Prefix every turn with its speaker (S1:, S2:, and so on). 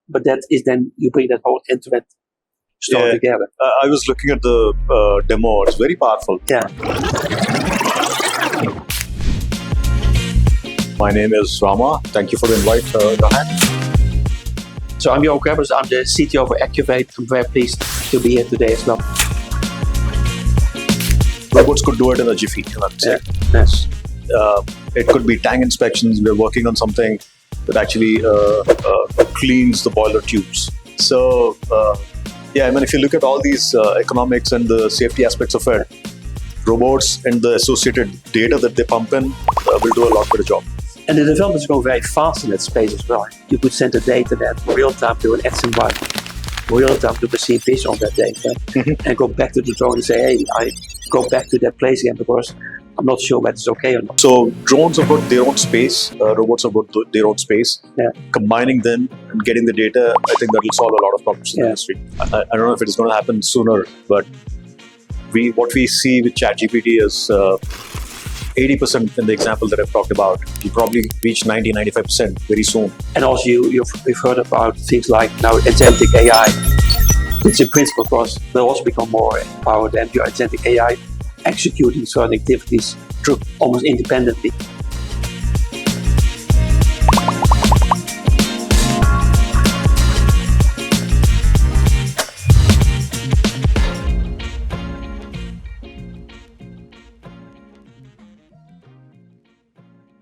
S1: but that is then you bring that whole end-to-end story together.
S2: I was looking at the demo. It's very powerful.
S1: Yeah.
S2: My name is Rama. Thank you for the invite, Johan.
S1: So I'm Johan Kebbers. I'm the CTO of Acuvate. I'm very pleased to be here today as well.
S2: Robots could do it in a jiffy, I would say.
S1: Yes.
S2: It could be tank inspections. We're working on something that actually cleans the boiler tubes. So, if you look at all these economics and the safety aspects of it, robots and the associated data that they pump in will do a lot better job.
S1: And the developments go very fast in that space as well. You could send the data that real time to an X and Y, real time to perceive vision on that data, and go back to the drone and say, hey, I go back to that place again because I'm not sure whether it's okay or not.
S2: So drones have got their own space, robots have got their own space.
S1: Yeah.
S2: Combining them and getting the data, I think that will solve a lot of problems in the industry. I don't know if it is going to happen sooner, but what we see with ChatGPT is 80% in the example that I've talked about. You probably reach 90-95% very soon.
S1: And also we've heard about things like now agentic AI. It's in principle, of course, will also become more empowered and your agentic AI executing certain activities almost independently.